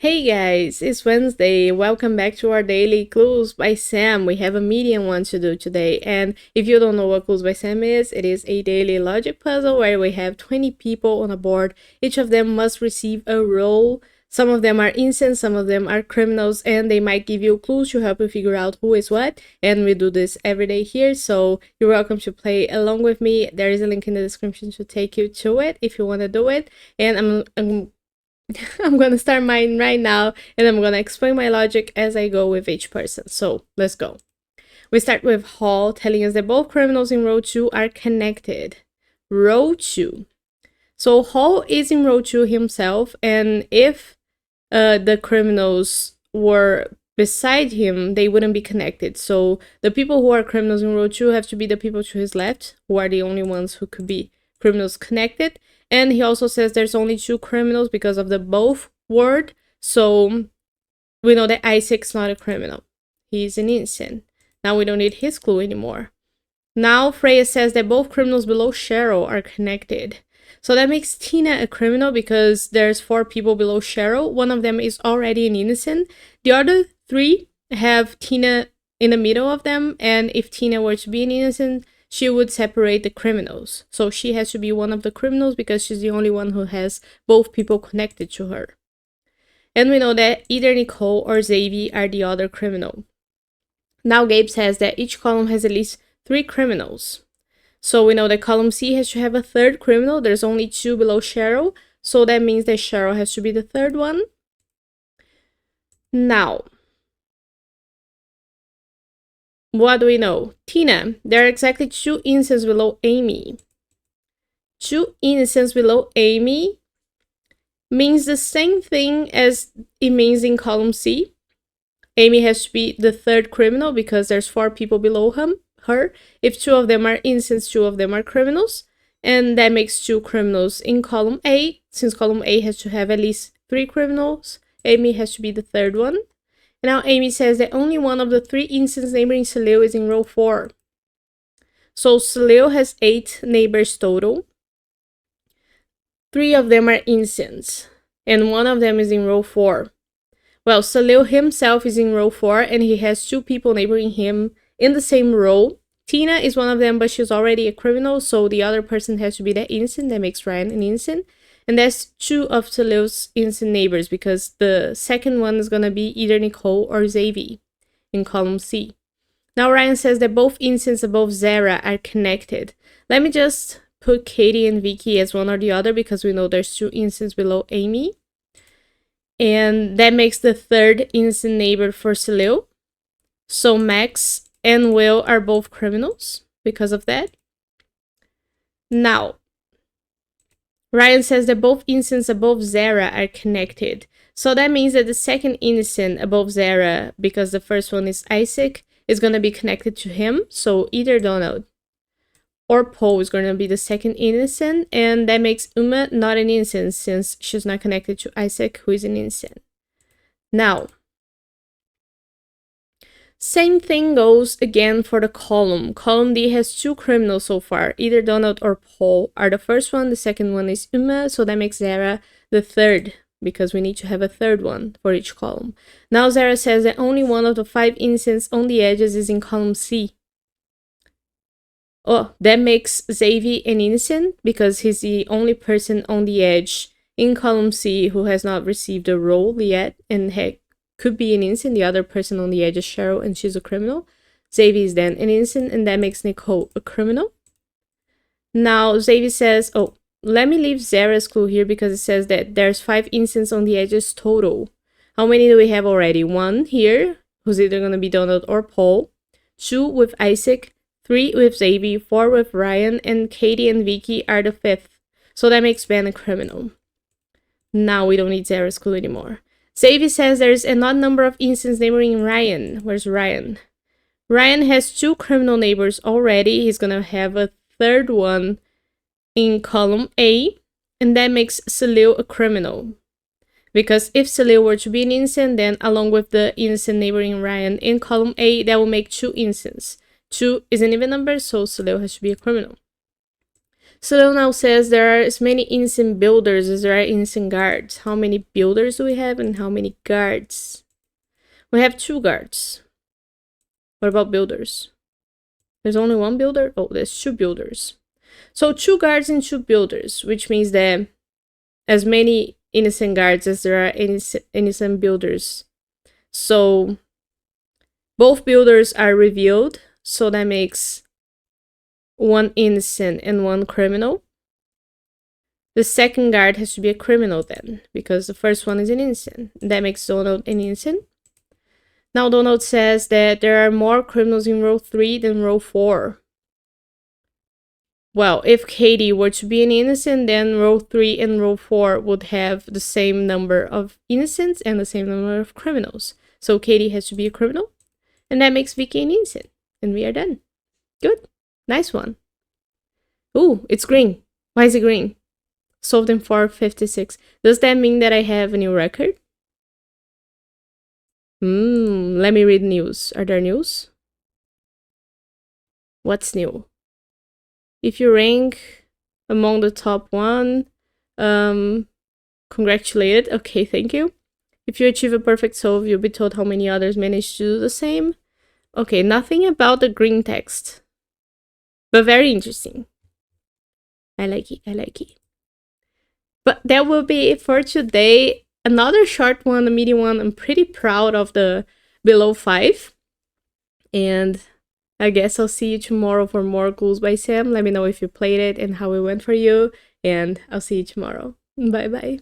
Hey guys, it's Wednesday. Welcome back to our daily Clues by Sam. We have a medium one to do today. And if you don't know what Clues by Sam is, it is a daily logic puzzle where we have 20 people on a board. Each of them must receive a role. Some of them are innocent, some of them are criminals, and they might give you clues to help you figure out who is what. And we do this every day here, so you're welcome to play along with me. There is a link in the description to take you to it if you want to do it. And I'm gonna start mine right now, and I'm gonna explain my logic as I go with each person. So let's go. We start with Hall telling us that both criminals in row 2 are connected. Row 2. So Hall is in row 2 himself, and if the criminals were beside him, they wouldn't be connected. So the people who are criminals in row 2 have to be the people to his left, who are the only ones who could be criminals connected. And he also says there's only 2 criminals because of the both word. So we know that Isaac's not a criminal. He's an innocent. Now we don't need his clue anymore. Now Freya says that both criminals below Cheryl are connected. So that makes Tina a criminal because there's 4 people below Cheryl. One of them is already an innocent. The other 3 have Tina in the middle of them. And if Tina were to be an innocent, she would separate the criminals. So she has to be one of the criminals because she's the only one who has both people connected to her. And we know that either Nicole or Xavier are the other criminal. Now Gabe says that each column has at least 3 criminals. So we know that column C has to have a 3rd criminal. There's only 2 below Cheryl. So that means that Cheryl has to be the 3rd one. Now, what do we know? Tina, there are exactly 2 innocents below Amy. 2 innocents below Amy means the same thing as it means in column C. Amy has to be the 3rd criminal because there's 4 people below her. If 2 of them are innocents, 2 of them are criminals. And that makes 2 criminals in column A. Since column A has to have at least 3 criminals, Amy has to be the 3rd one. And now Amy says that only one of the 3 innocents neighboring Salil is in row 4. So Salil has 8 neighbors total. 3 of them are innocents, and 1 of them is in row 4. Well, Salil himself is in row 4, and he has 2 people neighboring him in the same row. Tina is one of them, but she's already a criminal, so the other person has to be the innocent. That makes Ryan an innocent. And that's 2 of Salil's innocent neighbors, because the second one is going to be either Nicole or Xavier in column C. Now Ryan says that both innocents above Zara are connected. Let me just put Katie and Vicky as one or the other, because we know there's 2 innocents below Amy. And that makes the 3rd innocent neighbor for Salil. So Max and Will are both criminals because of that. Now, Ryan says that both innocents above Zara are connected. So that means that the second innocent above Zara, because the first one is Isaac, is going to be connected to him. So either Donald or Paul is going to be the second innocent. And that makes Uma not an innocent since she's not connected to Isaac, who is an innocent. Now, same thing goes again for the column. Column D has 2 criminals so far. Either Donald or Paul are the first one. The second one is Uma, so that makes Zara the 3rd, because we need to have a 3rd one for each column. Now Zara says that only one of the 5 innocents on the edges is in column C. Oh, that makes Xavier an innocent because he's the only person on the edge in column C who has not received a role yet and could be an innocent. The other person on the edge is Cheryl, and she's a criminal. Xavier is then an innocent, and that makes Nicole a criminal. Now Xavier says, oh, let me leave Zara's clue here because it says that there's 5 innocents on the edges total. How many do we have already? 1 here, who's either going to be Donald or Paul. 2 with Isaac. 3 with Xavier. 4 with Ryan. And Katie and Vicky are the 5th. So that makes Ben a criminal. Now we don't need Zara's clue anymore. Xavier says there's an odd number of innocents neighboring Ryan. Where's Ryan? Ryan has 2 criminal neighbors already. He's going to have a 3rd one in column A. And that makes Salil a criminal. Because if Salil were to be an innocent, then along with the innocent neighboring Ryan in column A, that will make 2 innocents. 2 is an even number, so Salil has to be a criminal. So now says there are as many innocent builders as there are innocent guards. How many builders do we have and how many guards? We have 2 guards. What about builders? There's only 1 builder? Oh, there's 2 builders. So 2 guards and 2 builders, which means that as many innocent guards as there are innocent builders. So both builders are revealed, so that makes 1 innocent and 1 criminal. The second guard has to be a criminal then, because the first one is an innocent. That makes Donald an innocent. Now Donald says that there are more criminals in row 3 than row 4. Well, if Katie were to be an innocent, then row 3 and row 4 would have the same number of innocents and the same number of criminals. So Katie has to be a criminal, and that makes Vicky an innocent. And we are done. Good. Nice one. Ooh, it's green. Why is it green? Solved in 456. Does that mean that I have a new record? Let me read news. Are there news? What's new? If you rank among the top 1, congratulated. Okay, thank you. If you achieve a perfect solve, you'll be told how many others managed to do the same. Okay, nothing about the green text. But very interesting. I like it, I like it. But that will be it for today. Another short one, a medium one. I'm pretty proud of the below 5. And I guess I'll see you tomorrow for more Clues by Sam. Let me know if you played it and how it went for you. And I'll see you tomorrow. Bye bye.